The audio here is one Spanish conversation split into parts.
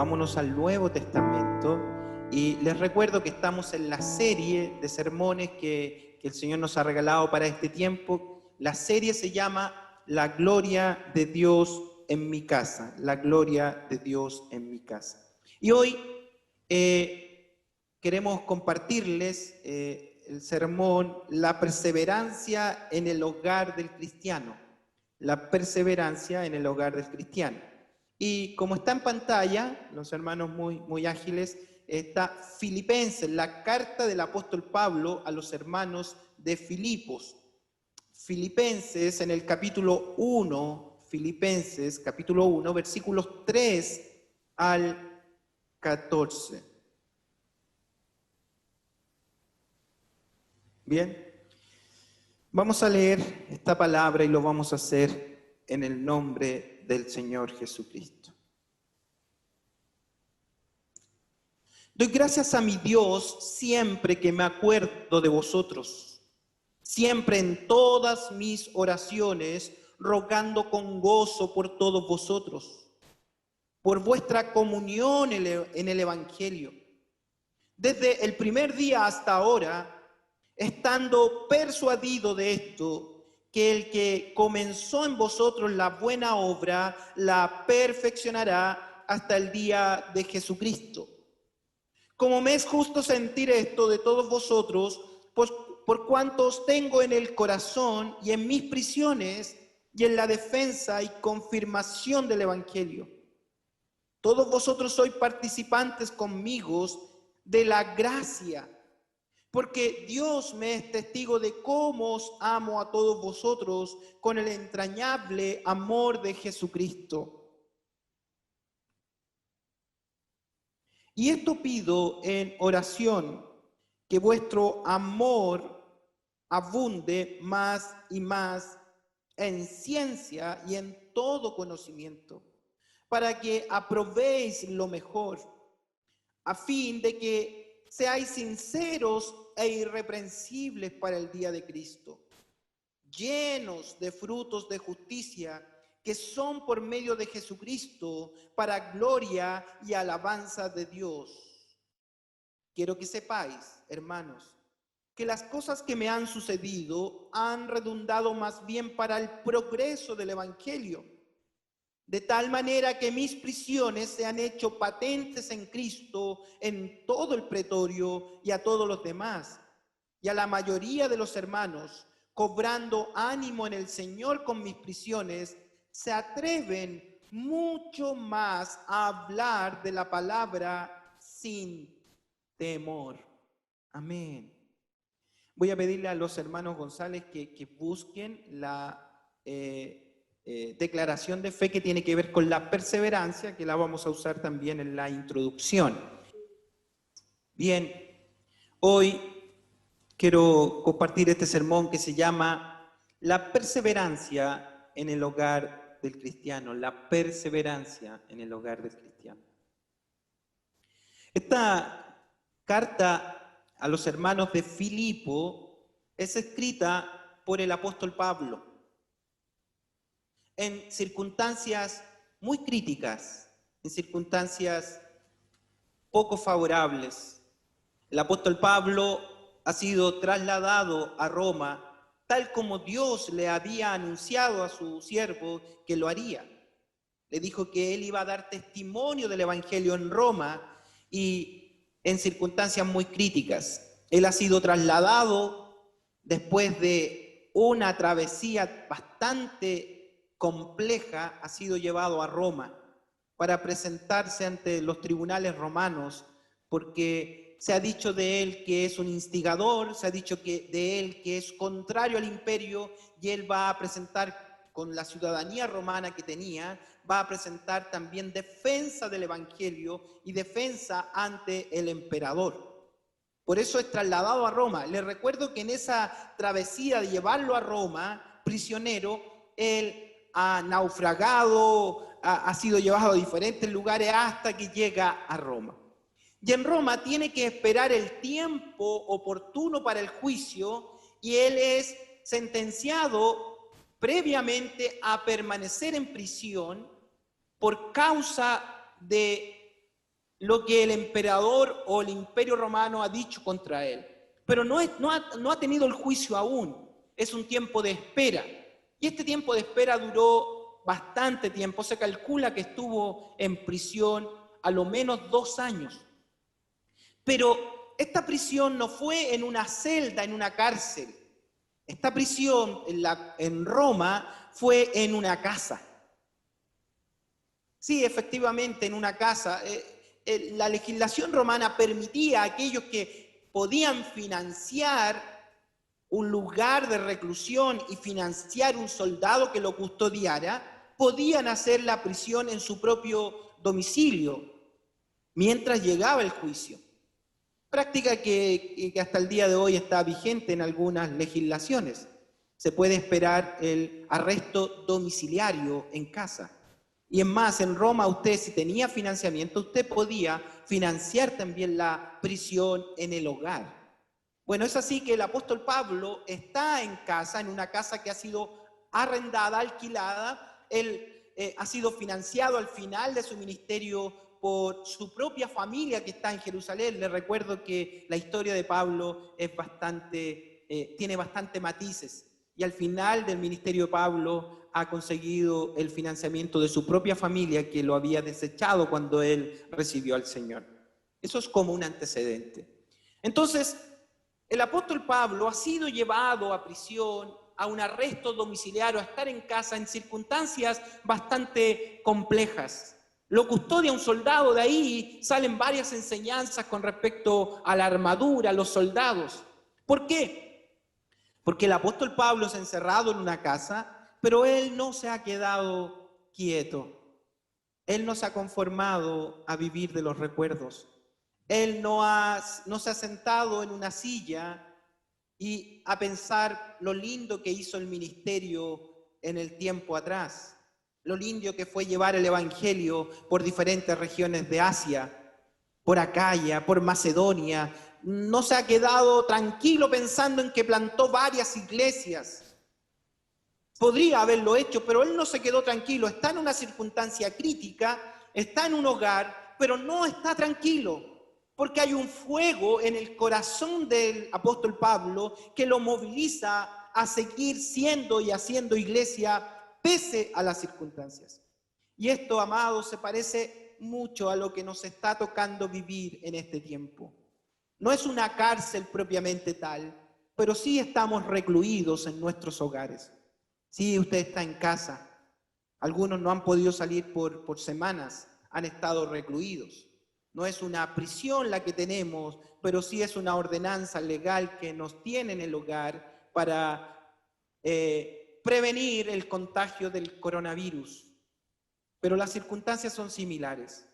vámonos al Nuevo Testamento y les recuerdo que estamos en la serie de sermones que el Señor nos ha regalado para este tiempo. La serie se llama La gloria de Dios en mi casa, la gloria de Dios en mi casa. Y hoy queremos compartirles el sermón La perseverancia en el hogar del cristiano. La perseverancia en el hogar del cristiano. Y como está en pantalla, los hermanos muy ágiles, está Filipenses, la carta del apóstol Pablo a los hermanos de Filipos. Filipenses en el capítulo 1, Filipenses capítulo 1, versículos 3 al 14. Bien, vamos a leer esta palabra y lo vamos a hacer en el nombre del Señor Jesucristo. Doy gracias a mi Dios siempre que me acuerdo de vosotros, siempre en todas mis oraciones, rogando con gozo por todos vosotros, por vuestra comunión en el Evangelio. Desde el primer día hasta ahora, estando persuadido de esto, que el que comenzó en vosotros la buena obra, la perfeccionará hasta el día de Jesucristo. Como me es justo sentir esto de todos vosotros, pues por cuanto os tengo en el corazón y en mis prisiones y en la defensa y confirmación del Evangelio. Todos vosotros sois participantes conmigo de la gracia, porque Dios me es testigo de cómo os amo a todos vosotros con el entrañable amor de Jesucristo. Y esto pido en oración, que vuestro amor abunde más y más en ciencia y en todo conocimiento, para que aprobéis lo mejor, a fin de que seáis sinceros e irreprensibles para el día de Cristo, llenos de frutos de justicia, que son por medio de Jesucristo, para gloria y alabanza de Dios. Quiero que sepáis, hermanos, que las cosas que me han sucedido han redundado más bien para el progreso del Evangelio, de tal manera que mis prisiones se han hecho patentes en Cristo en todo el pretorio y a todos los demás, y a la mayoría de los hermanos, cobrando ánimo en el Señor con mis prisiones, se atreven mucho más a hablar de la palabra sin temor. Amén. Voy a pedirle a los hermanos González que busquen la declaración de fe que tiene que ver con la perseverancia, que la vamos a usar también en la introducción. Bien, hoy quiero compartir este sermón que se llama La perseverancia en el hogar del cristiano, la perseverancia en el hogar del cristiano. Esta carta a los hermanos de Filipo es escrita por el apóstol Pablo en circunstancias muy críticas, en circunstancias poco favorables. El apóstol Pablo ha sido trasladado a Roma, tal como Dios le había anunciado a su siervo que lo haría. Le dijo que él iba a dar testimonio del Evangelio en Roma y en circunstancias muy críticas. Él ha sido trasladado después de una travesía bastante compleja, ha sido llevado a Roma para presentarse ante los tribunales romanos, porque se ha dicho de él que es un instigador, se ha dicho de él que es contrario al imperio, y él va a presentar, con la ciudadanía romana que tenía, va a presentar también defensa del Evangelio y defensa ante el emperador. Por eso es trasladado a Roma. Les recuerdo que en esa travesía de llevarlo a Roma, prisionero, él ha naufragado, ha sido llevado a diferentes lugares hasta que llega a Roma. Y en Roma tiene que esperar el tiempo oportuno para el juicio, y él es sentenciado previamente a permanecer en prisión por causa de lo que el emperador o el imperio romano ha dicho contra él. Pero no ha tenido el juicio aún. Es un tiempo de espera. Y este tiempo de espera duró bastante tiempo. Se calcula que estuvo en prisión a lo menos 2 años. Pero esta prisión no fue en una celda, en una cárcel. Esta prisión en Roma fue en una casa. Sí, efectivamente, en una casa. La legislación romana permitía a aquellos que podían financiar un lugar de reclusión y financiar un soldado que lo custodiara, podían hacer la prisión en su propio domicilio mientras llegaba el juicio. Práctica que hasta el día de hoy está vigente en algunas legislaciones. Se puede esperar el arresto domiciliario en casa. Y es más, en Roma usted, si tenía financiamiento, usted podía financiar también la prisión en el hogar. Bueno, es así que el apóstol Pablo está en casa, en una casa que ha sido arrendada, alquilada. Él ha sido financiado al final de su ministerio por su propia familia que está en Jerusalén. Les recuerdo que la historia de Pablo es tiene bastante matices. Y al final del ministerio de Pablo ha conseguido el financiamiento de su propia familia que lo había desechado cuando él recibió al Señor. Eso es como un antecedente. Entonces, el apóstol Pablo ha sido llevado a prisión, a un arresto domiciliario, a estar en casa en circunstancias bastante complejas. Lo custodia un soldado, de ahí salen varias enseñanzas con respecto a la armadura, a los soldados. ¿Por qué? Porque el apóstol Pablo es encerrado en una casa, pero él no se ha quedado quieto. Él no se ha conformado a vivir de los recuerdos. Él no se ha sentado en una silla y a pensar lo lindo que hizo el ministerio en el tiempo atrás, lo lindo que fue llevar el evangelio por diferentes regiones de Asia, por Acaya, por Macedonia. No se ha quedado tranquilo pensando en que plantó varias iglesias. Podría haberlo hecho, pero él no se quedó tranquilo. Está en una circunstancia crítica, está en un hogar, pero no está tranquilo. Porque hay un fuego en el corazón del apóstol Pablo que lo moviliza a seguir siendo y haciendo iglesia pese a las circunstancias. Y esto, amados, se parece mucho a lo que nos está tocando vivir en este tiempo. No es una cárcel propiamente tal, pero sí estamos recluidos en nuestros hogares. Sí, usted está en casa. Algunos no han podido salir por semanas, han estado recluidos. No es una prisión la que tenemos, pero sí es una ordenanza legal que nos tiene en el hogar para prevenir el contagio del coronavirus. Pero las circunstancias son similares.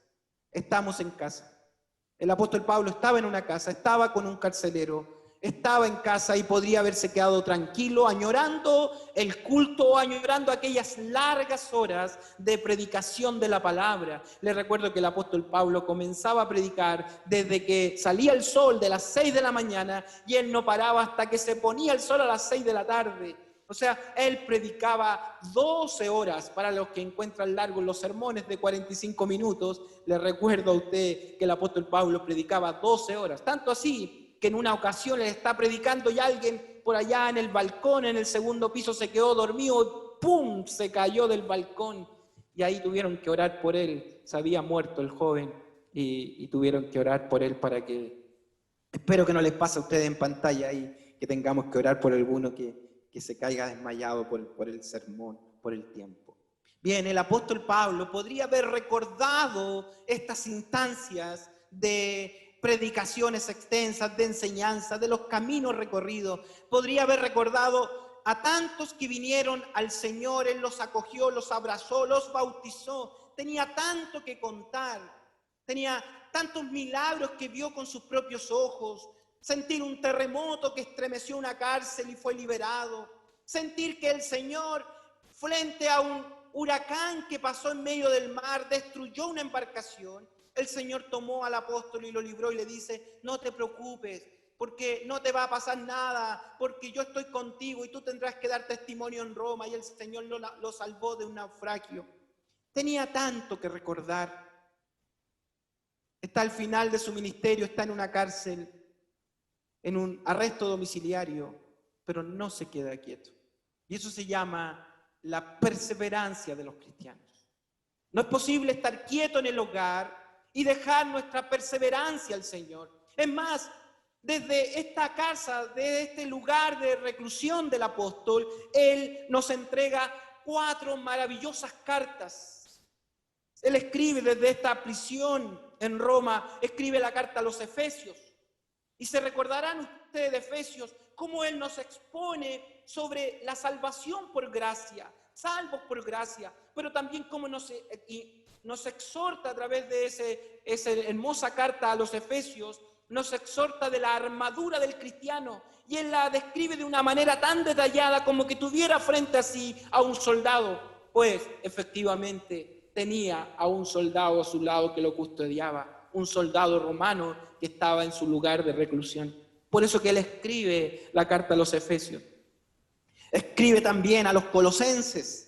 Estamos en casa. El apóstol Pablo estaba en una casa, estaba con un carcelero, estaba en casa y podría haberse quedado tranquilo, añorando el culto, añorando aquellas largas horas de predicación de la palabra. Les recuerdo que el apóstol Pablo comenzaba a predicar desde que salía el sol de las 6 de la mañana y él no paraba hasta que se ponía el sol a las 6 de la tarde. O sea, él predicaba 12 horas. Para los que encuentran largos los sermones de 45 minutos, le recuerdo a usted que el apóstol Pablo predicaba 12 horas. Tanto así que en una ocasión le está predicando y alguien por allá en el balcón, en el segundo piso, se quedó dormido, ¡pum!, se cayó del balcón. Y ahí tuvieron que orar por él. Se había muerto el joven y tuvieron que orar por él para que... Espero que no les pase a ustedes en pantalla ahí, que tengamos que orar por alguno que se caiga desmayado por el sermón, por el tiempo. Bien, el apóstol Pablo podría haber recordado estas instancias de predicaciones extensas, de enseñanza, de los caminos recorridos. Podría haber recordado a tantos que vinieron al Señor, Él los acogió, los abrazó, los bautizó. Tenía tanto que contar, tenía tantos milagros que vio con sus propios ojos. Sentir un terremoto que estremeció una cárcel y fue liberado. Sentir que el Señor, frente a un huracán que pasó en medio del mar, destruyó una embarcación. El Señor tomó al apóstol y lo libró y le dice: no te preocupes, porque no te va a pasar nada, porque yo estoy contigo y tú tendrás que dar testimonio en Roma. Y el Señor lo salvó de un naufragio. Tenía tanto que recordar. está al final de su ministerio, está en una cárcel, en un arresto domiciliario, pero no se queda quieto. Y eso se llama la perseverancia de los cristianos. No es posible estar quieto en el hogar y dejar nuestra perseverancia al Señor. Es más, desde esta casa, desde este lugar de reclusión del apóstol, él nos entrega 4 maravillosas cartas. Él escribe desde esta prisión en Roma, escribe la carta a los Efesios. Y se recordarán ustedes de Efesios cómo él nos expone sobre la salvación por gracia, salvos por gracia, pero también cómo nos exhorta a través de esa hermosa carta a los Efesios, nos exhorta de la armadura del cristiano, y él la describe de una manera tan detallada como que tuviera frente a sí a un soldado, pues efectivamente tenía a un soldado a su lado que lo custodiaba, un soldado romano que estaba en su lugar de reclusión. Por eso que él escribe la carta a los Efesios. Escribe también a los colosenses.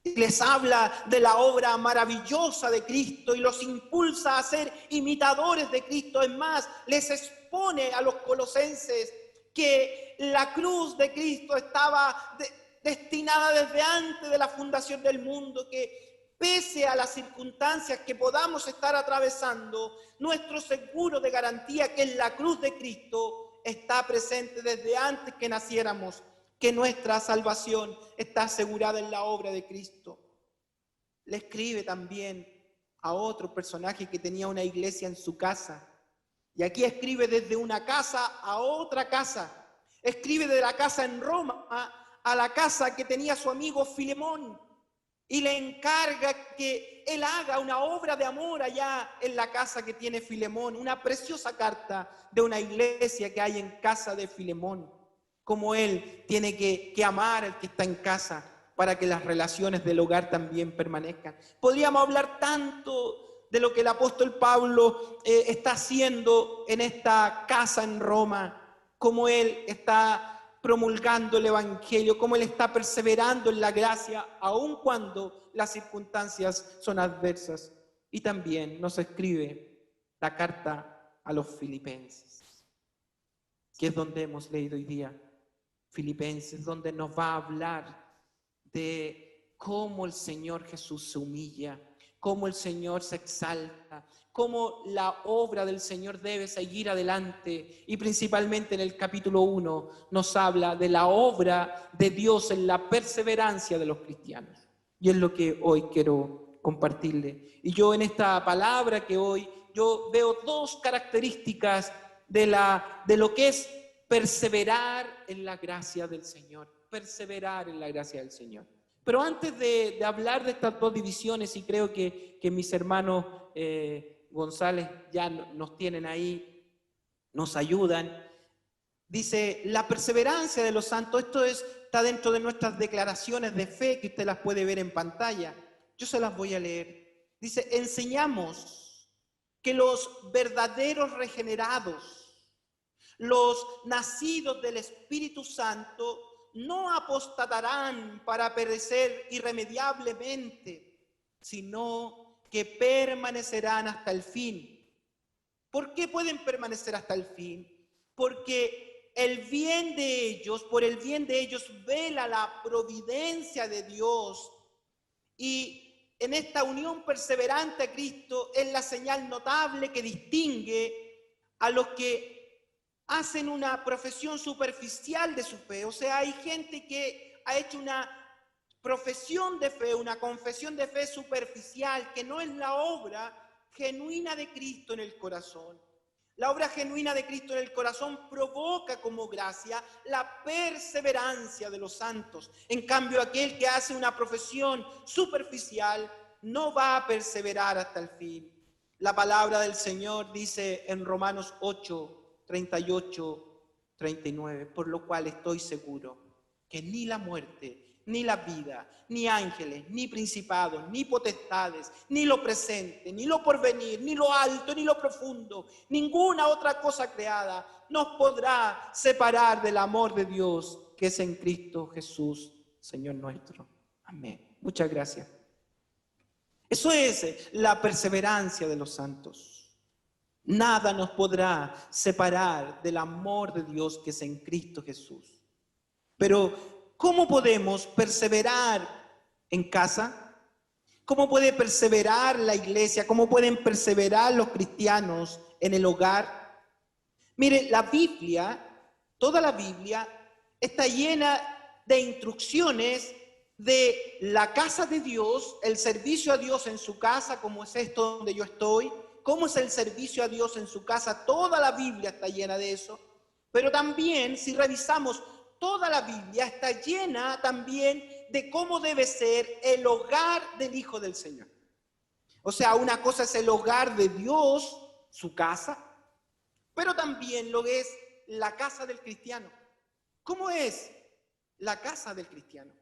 Les habla de la obra maravillosa de Cristo y los impulsa a ser imitadores de Cristo. Es más, les expone a los colosenses que la cruz de Cristo estaba destinada desde antes de la fundación del mundo, que pese a las circunstancias que podamos estar atravesando, nuestro seguro de garantía, que es la cruz de Cristo, está presente desde antes que naciéramos, que nuestra salvación está asegurada en la obra de Cristo. Le escribe también a otro personaje que tenía una iglesia en su casa. Y aquí escribe desde una casa a otra casa. Escribe de la casa en Roma a la casa que tenía su amigo Filemón. Y le encarga que él haga una obra de amor allá en la casa que tiene Filemón. Una preciosa carta de una iglesia que hay en casa de Filemón. Como él tiene que amar al que está en casa para que las relaciones del hogar también permanezcan. Podríamos hablar tanto de lo que el apóstol Pablo está haciendo en esta casa en Roma, cómo él está promulgando el evangelio, cómo él está perseverando en la gracia, aun cuando las circunstancias son adversas. Y también nos escribe la carta a los filipenses, que es donde hemos leído hoy día. Filipenses, donde nos va a hablar de cómo el Señor Jesús se humilla, cómo el Señor se exalta, cómo la obra del Señor debe seguir adelante. Y principalmente en el capítulo 1 nos habla de la obra de Dios en la perseverancia de los cristianos. Y es lo que hoy quiero compartirle. Y yo en esta palabra que hoy, yo veo 2 características de lo que es perseverar en la gracia del Señor, perseverar en la gracia del Señor. Pero antes de hablar de estas 2 divisiones, y creo que mis hermanos González ya nos tienen ahí, nos ayudan, dice, la perseverancia de los santos, está dentro de nuestras declaraciones de fe, que usted las puede ver en pantalla. Yo se las voy a leer. Dice, enseñamos que los verdaderos regenerados, los nacidos del Espíritu Santo, no apostatarán para perecer irremediablemente, sino que permanecerán hasta el fin. ¿Por qué pueden permanecer hasta el fin? Porque por el bien de ellos vela la providencia de Dios, y en esta unión perseverante a Cristo es la señal notable que distingue a los que hacen una profesión superficial de su fe. O sea, hay gente que ha hecho una profesión de fe, una confesión de fe superficial, que no es la obra genuina de Cristo en el corazón. La obra genuina de Cristo en el corazón provoca como gracia la perseverancia de los santos. En cambio, aquel que hace una profesión superficial no va a perseverar hasta el fin. La palabra del Señor dice en Romanos 8, 38, 39, por lo cual estoy seguro que ni la muerte, ni la vida, ni ángeles, ni principados, ni potestades, ni lo presente, ni lo porvenir, ni lo alto, ni lo profundo, ninguna otra cosa creada nos podrá separar del amor de Dios que es en Cristo Jesús, Señor nuestro. Amén. Muchas gracias. Eso es la perseverancia de los santos. Nada nos podrá separar del amor de Dios que es en Cristo Jesús. Pero, ¿cómo podemos perseverar en casa? ¿Cómo puede perseverar la iglesia? ¿Cómo pueden perseverar los cristianos en el hogar? Mire, la Biblia, toda la Biblia, está llena de instrucciones de la casa de Dios, el servicio a Dios en su casa, como es esto donde yo estoy, cómo es el servicio a Dios en su casa. Toda la Biblia está llena de eso. Pero también, si revisamos toda la Biblia, está llena también de cómo debe ser el hogar del Hijo del Señor. O sea, una cosa es el hogar de Dios, su casa, pero también lo es la casa del cristiano. ¿Cómo es la casa del cristiano?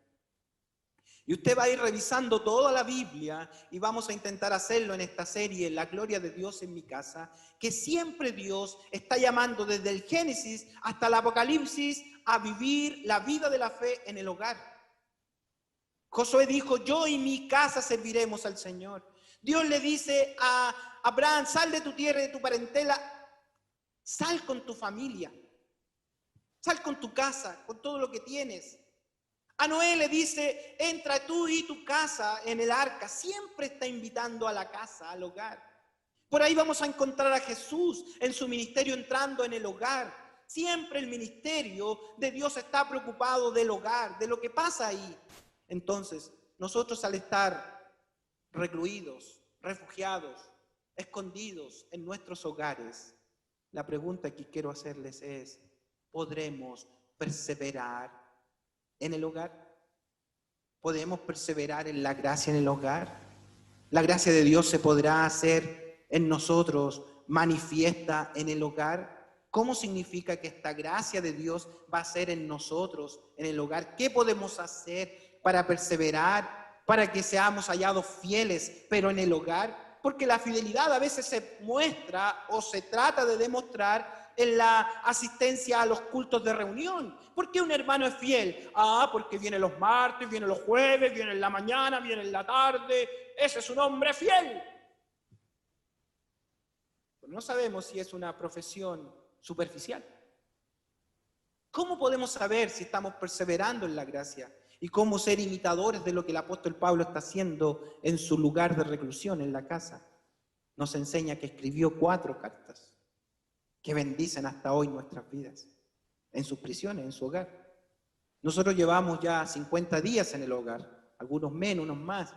Y usted va a ir revisando toda la Biblia y vamos a intentar hacerlo en esta serie, La gloria de Dios en mi casa, que siempre Dios está llamando desde el Génesis hasta el Apocalipsis a vivir la vida de la fe en el hogar. Josué dijo, yo y mi casa serviremos al Señor. Dios le dice a Abraham, sal de tu tierra y de tu parentela, sal con tu familia, sal con tu casa, con todo lo que tienes. A Noé le dice, entra tú y tu casa en el arca. Siempre está invitando a la casa, al hogar. Por ahí vamos a encontrar a Jesús en su ministerio entrando en el hogar. Siempre el ministerio de Dios está preocupado del hogar, de lo que pasa ahí. Entonces, nosotros al estar recluidos, refugiados, escondidos en nuestros hogares, la pregunta que quiero hacerles es, ¿podremos perseverar en el hogar? ¿Podemos perseverar en la gracia en el hogar? ¿La gracia de Dios se podrá hacer en nosotros manifiesta en el hogar? ¿Cómo significa que esta gracia de Dios va a ser en nosotros en el hogar? ¿Qué podemos hacer para perseverar, para que seamos hallados fieles, pero en el hogar? Porque la fidelidad a veces se muestra o se trata de demostrar en la asistencia a los cultos de reunión. ¿Por qué un hermano es fiel? Porque viene los martes, viene los jueves, viene en la mañana, viene en la tarde. Ese es un hombre fiel. Pero no sabemos si es una profesión superficial. ¿Cómo podemos saber si estamos perseverando en la gracia? Y cómo ser imitadores de lo que el apóstol Pablo está haciendo en su lugar de reclusión, en la casa. Nos enseña que escribió 4 cartas que bendicen hasta hoy nuestras vidas, en sus prisiones, en su hogar. Nosotros llevamos ya 50 días en el hogar, algunos menos, unos más,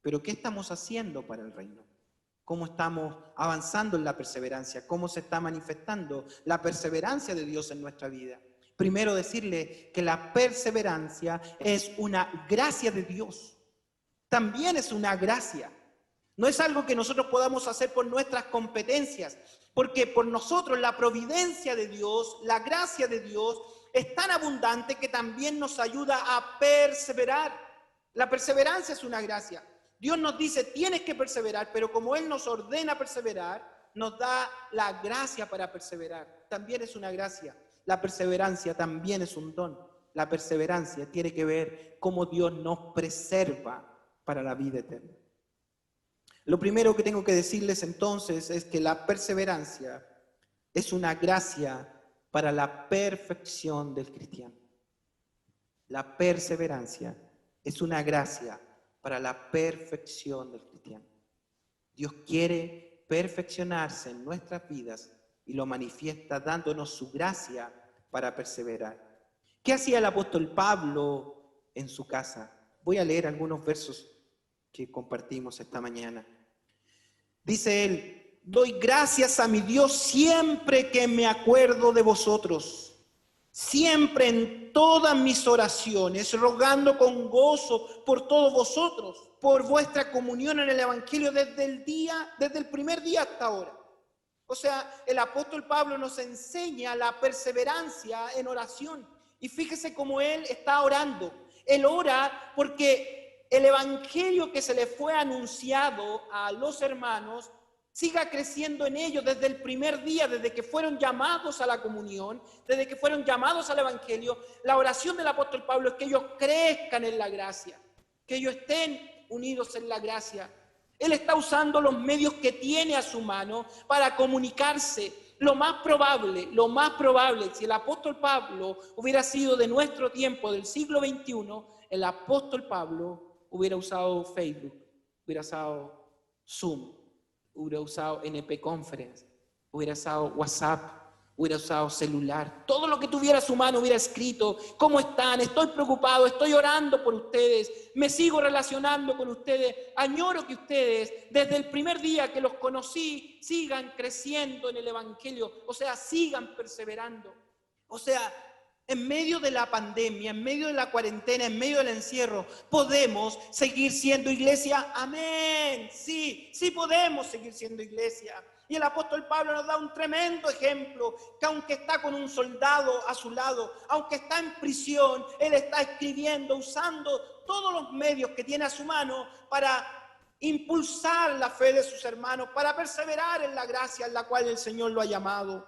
pero ¿qué estamos haciendo para el reino? ¿Cómo estamos avanzando en la perseverancia? ¿Cómo se está manifestando la perseverancia de Dios en nuestra vida? Primero decirle que la perseverancia es una gracia de Dios, también es una gracia. No es algo que nosotros podamos hacer por nuestras competencias, porque por nosotros la providencia de Dios, la gracia de Dios es tan abundante que también nos ayuda a perseverar. La perseverancia es una gracia. Dios nos dice, tienes que perseverar, pero como Él nos ordena perseverar, nos da la gracia para perseverar. También es una gracia. La perseverancia también es un don. La perseverancia tiene que ver cómo Dios nos preserva para la vida eterna. Lo primero que tengo que decirles entonces es que la perseverancia es una gracia para la perfección del cristiano. La perseverancia es una gracia para la perfección del cristiano. Dios quiere perfeccionarse en nuestras vidas y lo manifiesta dándonos su gracia para perseverar. ¿Qué hacía el apóstol Pablo en su casa? Voy a leer algunos versos que compartimos esta mañana. Dice él, doy gracias a mi Dios siempre que me acuerdo de vosotros, siempre en todas mis oraciones, rogando con gozo por todos vosotros, por vuestra comunión en el Evangelio desde el primer día hasta ahora. O sea, el apóstol Pablo nos enseña la perseverancia en oración. Y fíjese cómo él está orando. Él ora porque el evangelio que se le fue anunciado a los hermanos siga creciendo en ellos desde el primer día, desde que fueron llamados a la comunión, desde que fueron llamados al evangelio. La oración del apóstol Pablo es que ellos crezcan en la gracia, que ellos estén unidos en la gracia. Él está usando los medios que tiene a su mano para comunicarse. Lo más probable, si el apóstol Pablo hubiera sido de nuestro tiempo, del siglo XXI, el apóstol Pablo hubiera usado Facebook, hubiera usado Zoom, hubiera usado NP Conference, hubiera usado WhatsApp, hubiera usado celular. Todo lo que tuviera a su mano hubiera escrito: ¿cómo están? Estoy preocupado, estoy orando por ustedes, me sigo relacionando con ustedes, añoro que ustedes, desde el primer día que los conocí, sigan creciendo en el Evangelio, o sea, sigan perseverando. O sea, en medio de la pandemia, en medio de la cuarentena, en medio del encierro, podemos seguir siendo iglesia. Amén. Sí, sí podemos seguir siendo iglesia. Y el apóstol Pablo nos da un tremendo ejemplo, que aunque está con un soldado a su lado, aunque está en prisión, él está escribiendo, usando todos los medios que tiene a su mano para impulsar la fe de sus hermanos, para perseverar en la gracia en la cual el Señor lo ha llamado.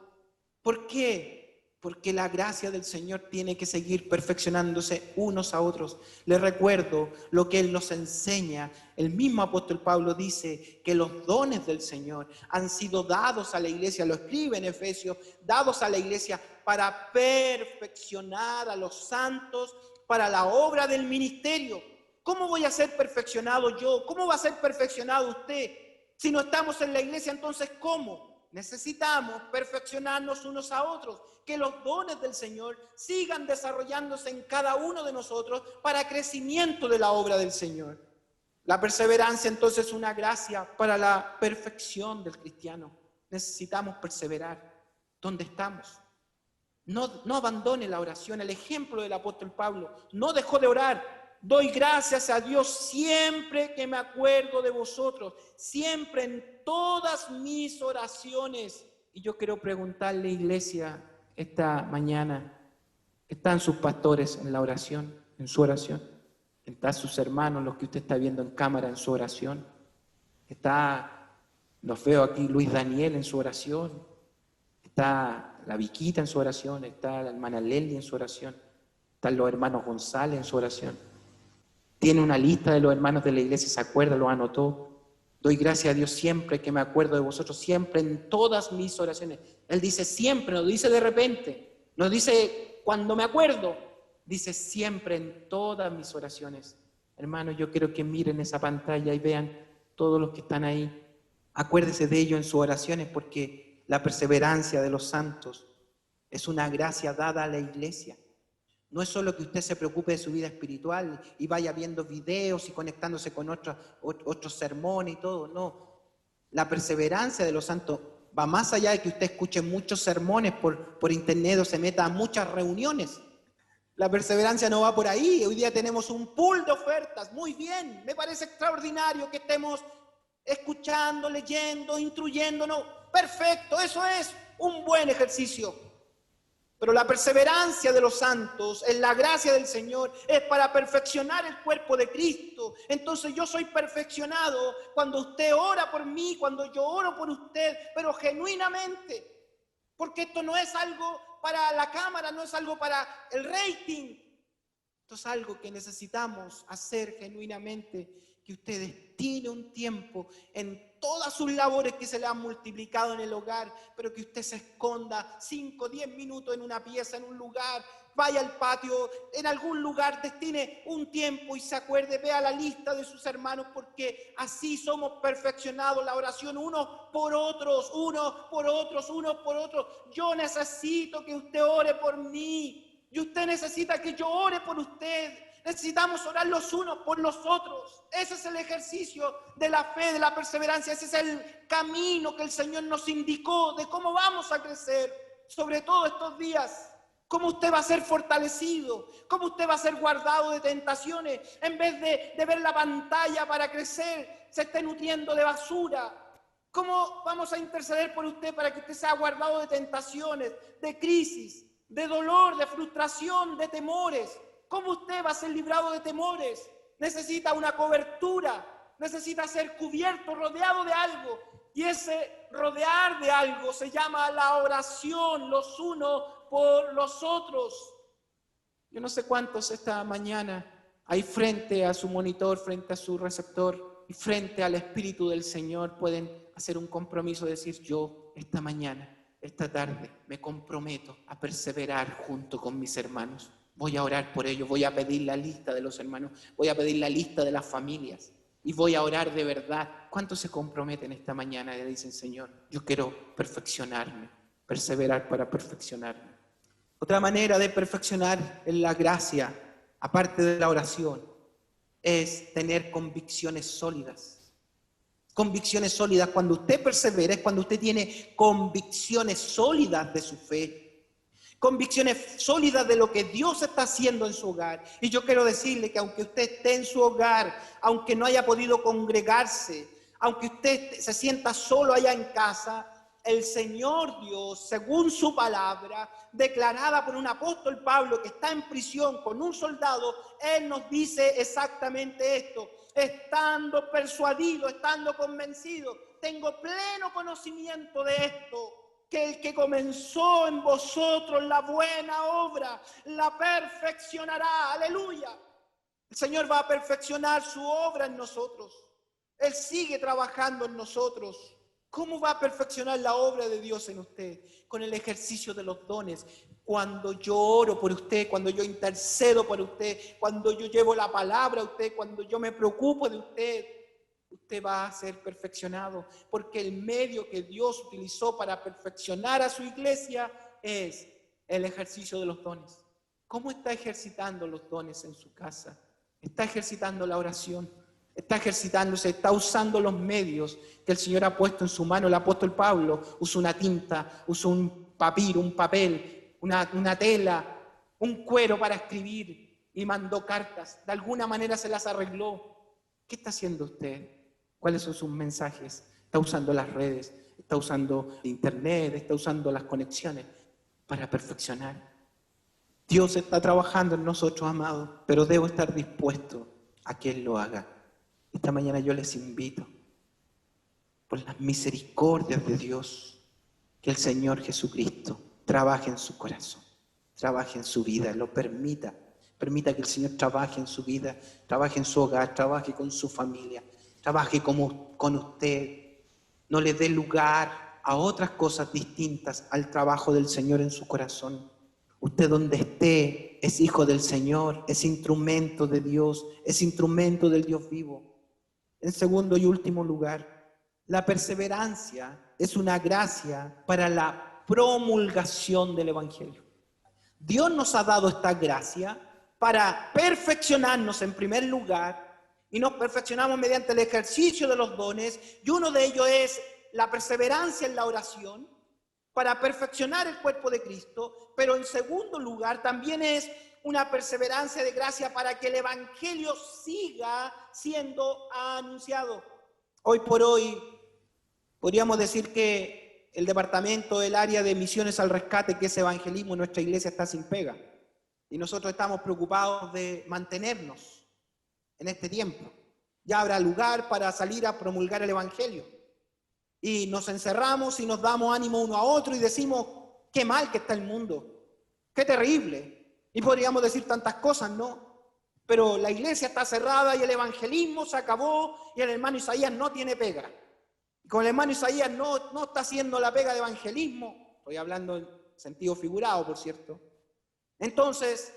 ¿Por qué? Porque la gracia del Señor tiene que seguir perfeccionándose unos a otros. Les recuerdo lo que Él nos enseña. El mismo apóstol Pablo dice que los dones del Señor han sido dados a la iglesia, lo escribe en Efesios, dados a la iglesia para perfeccionar a los santos para la obra del ministerio. ¿Cómo voy a ser perfeccionado yo? ¿Cómo va a ser perfeccionado usted? Si no estamos en la iglesia, entonces ¿cómo? Necesitamos perfeccionarnos unos a otros, que los dones del Señor sigan desarrollándose en cada uno de nosotros para crecimiento de la obra del Señor. La perseverancia entonces es una gracia para la perfección del cristiano. Necesitamos perseverar donde estamos. No abandone la oración. El ejemplo del apóstol Pablo no dejó de orar. Doy gracias a Dios siempre que me acuerdo de vosotros, siempre en todas mis oraciones. Y yo quiero preguntarle, iglesia, esta mañana, ¿están sus pastores en la oración, en su oración? ¿Están sus hermanos, los que usted está viendo en cámara, en su oración? Los veo aquí, Luis Daniel en su oración, está la Viquita en su oración, está la hermana Lely en su oración, están los hermanos González en su oración. Tiene una lista de los hermanos de la iglesia, se acuerda, lo anotó. Doy gracias a Dios siempre que me acuerdo de vosotros, siempre en todas mis oraciones. Él dice siempre, no dice de repente, no dice cuando me acuerdo, dice siempre en todas mis oraciones. Hermanos, yo quiero que miren esa pantalla y vean todos los que están ahí. Acuérdese de ello en sus oraciones, porque la perseverancia de los santos es una gracia dada a la iglesia. No es solo que usted se preocupe de su vida espiritual y vaya viendo videos y conectándose con otros sermones y todo, no. La perseverancia de los santos va más allá de que usted escuche muchos sermones por internet o se meta a muchas reuniones. La perseverancia no va por ahí. Hoy día tenemos un pool de ofertas. Muy bien, me parece extraordinario que estemos escuchando, leyendo, instruyéndonos. Perfecto, eso es un buen ejercicio. Pero la perseverancia de los santos en la gracia del Señor es para perfeccionar el cuerpo de Cristo. Entonces yo soy perfeccionado cuando usted ora por mí, cuando yo oro por usted, pero genuinamente. Porque esto no es algo para la cámara, no es algo para el rating. Esto es algo que necesitamos hacer genuinamente, que usted destine un tiempo en todas sus labores que se le han multiplicado en el hogar, pero que usted se esconda 5, 10 minutos en una pieza, en un lugar, vaya al patio, en algún lugar, destine un tiempo y se acuerde, vea la lista de sus hermanos, porque así somos perfeccionados, la oración unos por otros, unos por otros, unos por otros. Yo necesito que usted ore por mí y usted necesita que yo ore por usted. Necesitamos orar los unos por los otros. Ese es el ejercicio de la fe, de la perseverancia. Ese es el camino que el Señor nos indicó de cómo vamos a crecer, sobre todo estos días. Cómo usted va a ser fortalecido, cómo usted va a ser guardado de tentaciones. En vez de ver la pantalla para crecer, se esté nutriendo de basura. ¿Cómo vamos a interceder por usted para que usted sea guardado de tentaciones, de crisis, de dolor, de frustración, de temores? ¿Cómo usted va a ser librado de temores? Necesita una cobertura, necesita ser cubierto, rodeado de algo. Y ese rodear de algo se llama la oración, los unos por los otros. Yo no sé cuántos esta mañana hay frente a su monitor, frente a su receptor, y frente al Espíritu del Señor pueden hacer un compromiso, decir: yo esta mañana, esta tarde, me comprometo a perseverar junto con mis hermanos. Voy a orar por ellos, voy a pedir la lista de los hermanos, voy a pedir la lista de las familias y voy a orar de verdad. ¿Cuántos se comprometen esta mañana y dicen: Señor, yo quiero perfeccionarme, perseverar para perfeccionarme? Otra manera de perfeccionar en la gracia, aparte de la oración, es tener convicciones sólidas. Convicciones sólidas. Cuando usted persevera es cuando usted tiene convicciones sólidas de su fe. Convicciones sólidas de lo que Dios está haciendo en su hogar. Y yo quiero decirle que aunque usted esté en su hogar, aunque no haya podido congregarse, aunque usted se sienta solo allá en casa, el Señor Dios, según su palabra, declarada por un apóstol Pablo que está en prisión con un soldado, Él nos dice exactamente esto: estando persuadido, estando convencido, tengo pleno conocimiento de esto, que el que comenzó en vosotros la buena obra, la perfeccionará. Aleluya. El Señor va a perfeccionar su obra en nosotros. Él sigue trabajando en nosotros. ¿Cómo va a perfeccionar la obra de Dios en usted? Con el ejercicio de los dones. Cuando yo oro por usted, cuando yo intercedo por usted, cuando yo llevo la palabra a usted, cuando yo me preocupo de usted, usted va a ser perfeccionado, porque el medio que Dios utilizó para perfeccionar a su iglesia es el ejercicio de los dones. ¿Cómo está ejercitando los dones en su casa? ¿Está ejercitando la oración? ¿Está ejercitándose? ¿Está usando los medios que el Señor ha puesto en su mano? El apóstol Pablo usó una tinta, usó un papiro, un papel, una tela, un cuero para escribir y mandó cartas. De alguna manera se las arregló. ¿Qué está haciendo usted? ¿Cuáles son sus mensajes? ¿Está usando las redes? ¿Está usando internet? ¿Está usando las conexiones para perfeccionar? Dios está trabajando en nosotros, amados, pero debo estar dispuesto a que Él lo haga. Esta mañana yo les invito, por las misericordias de Dios, que el Señor Jesucristo trabaje en su corazón, trabaje en su vida, lo permita. Permita que el Señor trabaje en su vida, trabaje en su hogar, trabaje con su familia, trabaje con usted. No le dé lugar a otras cosas distintas al trabajo del Señor en su corazón. Usted donde esté es hijo del Señor, es instrumento de Dios, es instrumento del Dios vivo. En segundo y último lugar, la perseverancia es una gracia para la promulgación del Evangelio. Dios nos ha dado esta gracia para perfeccionarnos en primer lugar, y nos perfeccionamos mediante el ejercicio de los dones, y uno de ellos es la perseverancia en la oración, para perfeccionar el cuerpo de Cristo, pero en segundo lugar también es una perseverancia de gracia para que el Evangelio siga siendo anunciado. Hoy por hoy podríamos decir que el departamento, el área de misiones al rescate, que es evangelismo, en nuestra iglesia está sin pega. Y nosotros estamos preocupados de mantenernos en este tiempo. Ya habrá lugar para salir a promulgar el Evangelio. Y nos encerramos y nos damos ánimo uno a otro y decimos: qué mal que está el mundo, qué terrible. Y podríamos decir tantas cosas, ¿no? Pero la iglesia está cerrada y el evangelismo se acabó y el hermano Isaías no tiene pega. Y con el hermano Isaías no está haciendo la pega de evangelismo. Estoy hablando en sentido figurado, por cierto. Entonces,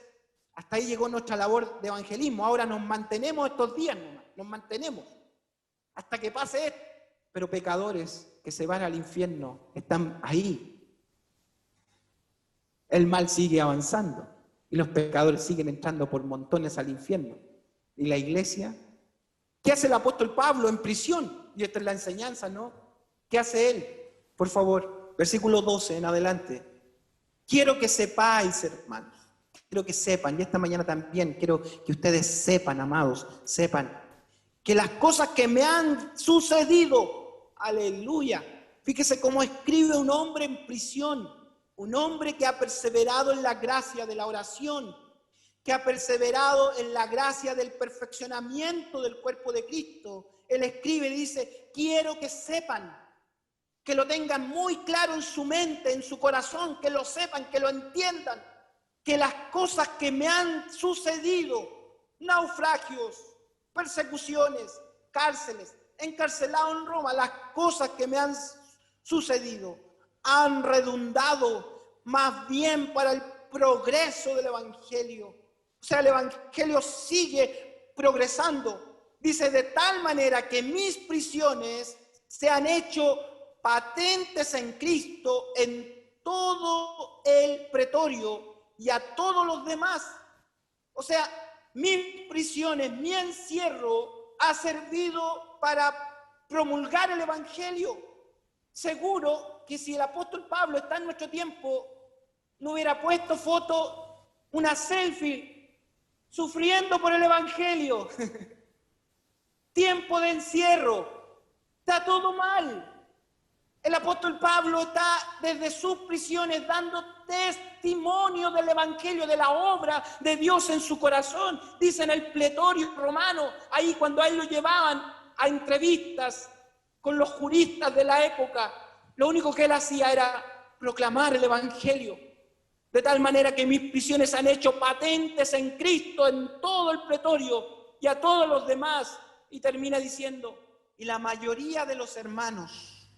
hasta ahí llegó nuestra labor de evangelismo. Ahora nos mantenemos estos días nomás, nos mantenemos hasta que pase esto. Pero pecadores que se van al infierno están ahí. El mal sigue avanzando y los pecadores siguen entrando por montones al infierno. ¿Y la iglesia? ¿Qué hace el apóstol Pablo en prisión? Y esta es la enseñanza, ¿no? ¿Qué hace él? Por favor, versículo 12 en adelante. Quiero que sepáis, hermanos, quiero que sepan, y esta mañana también quiero que ustedes sepan, amados, sepan que las cosas que me han sucedido, aleluya, fíjese cómo escribe un hombre en prisión, un hombre que ha perseverado en la gracia de la oración, que ha perseverado en la gracia del perfeccionamiento del cuerpo de Cristo. Él escribe y dice: quiero que sepan, que lo tengan muy claro en su mente, en su corazón, que lo sepan, que lo entiendan, que las cosas que me han sucedido, naufragios, persecuciones, cárceles, encarcelado en Roma. Las cosas que me han sucedido han redundado más bien para el progreso del Evangelio. O sea, el Evangelio sigue progresando. Dice, de tal manera que mis prisiones se han hecho patentes en Cristo en todo el pretorio y a todos los demás. O sea, mis prisiones, mi encierro ha servido para promulgar el Evangelio. Seguro que si el apóstol Pablo está en nuestro tiempo, no hubiera puesto foto, una selfie, sufriendo por el Evangelio. Tiempo de encierro, está todo mal. El apóstol Pablo está desde sus prisiones dando testimonio del Evangelio, de la obra de Dios en su corazón. Dice en el pretorio romano, ahí cuando a él lo llevaban a entrevistas con los juristas de la época, lo único que él hacía era proclamar el Evangelio. De tal manera que mis prisiones han hecho patentes en Cristo en todo el pretorio y a todos los demás. Y termina diciendo, y la mayoría de los hermanos,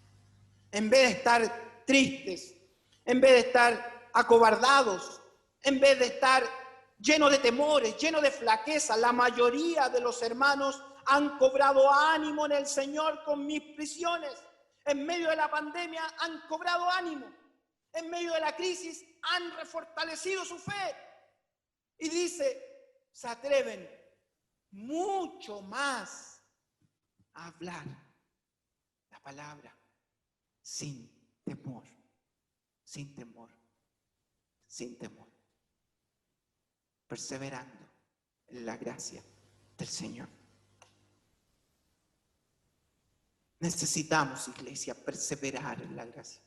en vez de estar tristes, en vez de estar acobardados, en vez de estar llenos de temores, llenos de flaqueza, la mayoría de los hermanos han cobrado ánimo en el Señor con mis prisiones. En medio de la pandemia han cobrado ánimo. En medio de la crisis han refortalecido su fe. Y dice, se atreven mucho más a hablar la palabra sin temor, sin temor, sin temor, perseverando en la gracia del Señor. Necesitamos, iglesia, perseverar en la gracia.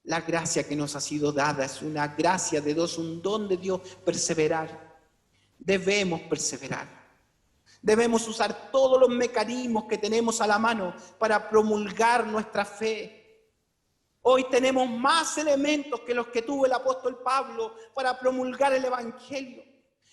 La gracia que nos ha sido dada es una gracia de Dios, un don de Dios, perseverar. Debemos perseverar. Debemos usar todos los mecanismos que tenemos a la mano para promulgar nuestra fe. Hoy tenemos más elementos que los que tuvo el apóstol Pablo para promulgar el Evangelio.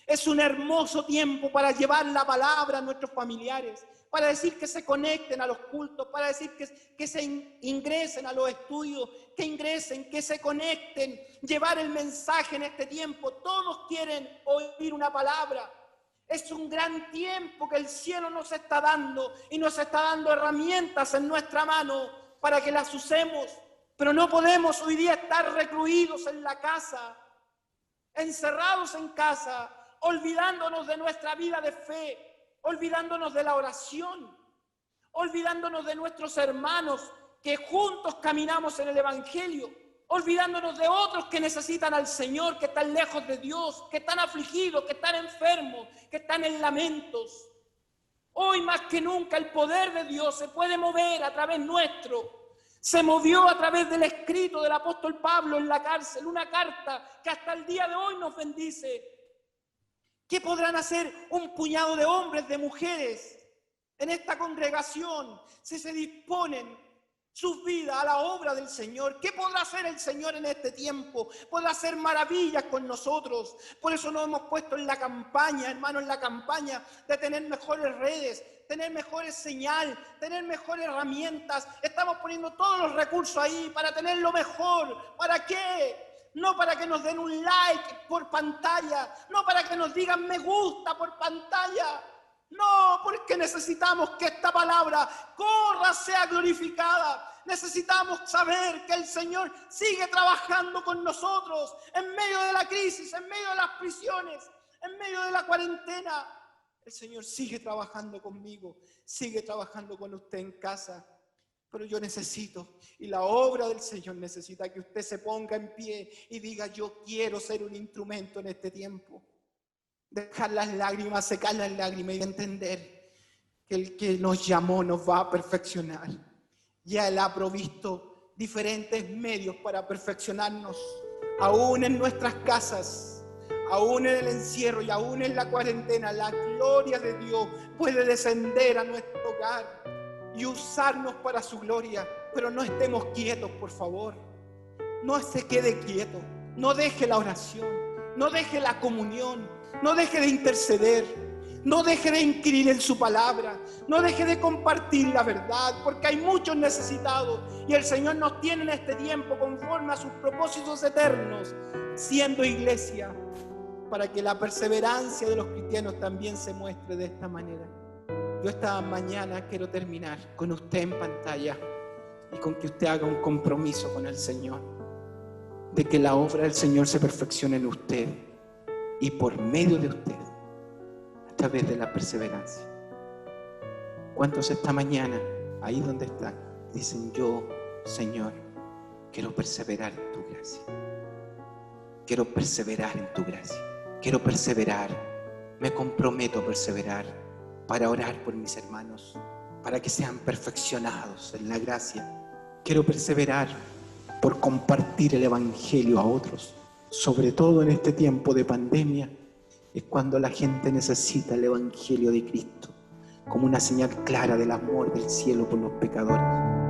Es un hermoso tiempo para llevar la palabra a nuestros familiares, para decir que se conecten a los cultos, para decir que se ingresen a los estudios, que ingresen, que se conecten, llevar el mensaje en este tiempo. Todos quieren oír una palabra. Es un gran tiempo que el cielo nos está dando y nos está dando herramientas en nuestra mano para que las usemos. Pero no podemos hoy día estar recluidos en la casa, encerrados en casa, olvidándonos de nuestra vida de fe, olvidándonos de la oración, olvidándonos de nuestros hermanos que juntos caminamos en el Evangelio, olvidándonos de otros que necesitan al Señor, que están lejos de Dios, que están afligidos, que están enfermos, que están en lamentos. Hoy más que nunca el poder de Dios se puede mover a través nuestro. Se movió a través del escrito del apóstol Pablo en la cárcel, una carta que hasta el día de hoy nos bendice. ¿Qué podrán hacer un puñado de hombres, de mujeres en esta congregación si se disponen sus vidas a la obra del Señor? ¿Qué podrá hacer el Señor en este tiempo? Podrá hacer maravillas con nosotros. Por eso nos hemos puesto en la campaña, hermano, en la campaña de tener mejores redes, tener mejores señal, tener mejores herramientas. Estamos poniendo todos los recursos ahí para tener lo mejor. ¿Para qué? No para que nos den un like por pantalla, no para que nos digan me gusta por pantalla. No, porque necesitamos que esta palabra corra, sea glorificada. Necesitamos saber que el Señor sigue trabajando con nosotros en medio de la crisis, en medio de las prisiones, en medio de la cuarentena. El Señor sigue trabajando conmigo, sigue trabajando con usted en casa. Pero yo necesito, y la obra del Señor necesita que usted se ponga en pie y diga, yo quiero ser un instrumento en este tiempo. Dejar las lágrimas, secar las lágrimas y entender que el que nos llamó nos va a perfeccionar. Ya Él ha provisto diferentes medios para perfeccionarnos, aún en nuestras casas, aún en el encierro y aún en la cuarentena. La gloria de Dios puede descender a nuestro hogar y usarnos para su gloria. Pero no estemos quietos, por favor. No se quede quieto. No deje la oración. No deje la comunión. No deje de interceder. No deje de inquirir en su palabra. No deje de compartir la verdad, porque hay muchos necesitados y el Señor nos tiene en este tiempo conforme a sus propósitos eternos, siendo iglesia, para que la perseverancia de los cristianos también se muestre de esta manera. Yo esta mañana quiero terminar con usted en pantalla y con que usted haga un compromiso con el Señor, de que la obra del Señor se perfeccione en usted y por medio de usted, a través de la perseverancia. ¿Cuántos esta mañana, ahí donde están, dicen: yo, Señor, quiero perseverar en tu gracia? Quiero perseverar en tu gracia. Quiero perseverar. Me comprometo a perseverar para orar por mis hermanos, para que sean perfeccionados en la gracia. Quiero perseverar por compartir el Evangelio a otros, sobre todo en este tiempo de pandemia. Es cuando la gente necesita el Evangelio de Cristo como una señal clara del amor del cielo por los pecadores.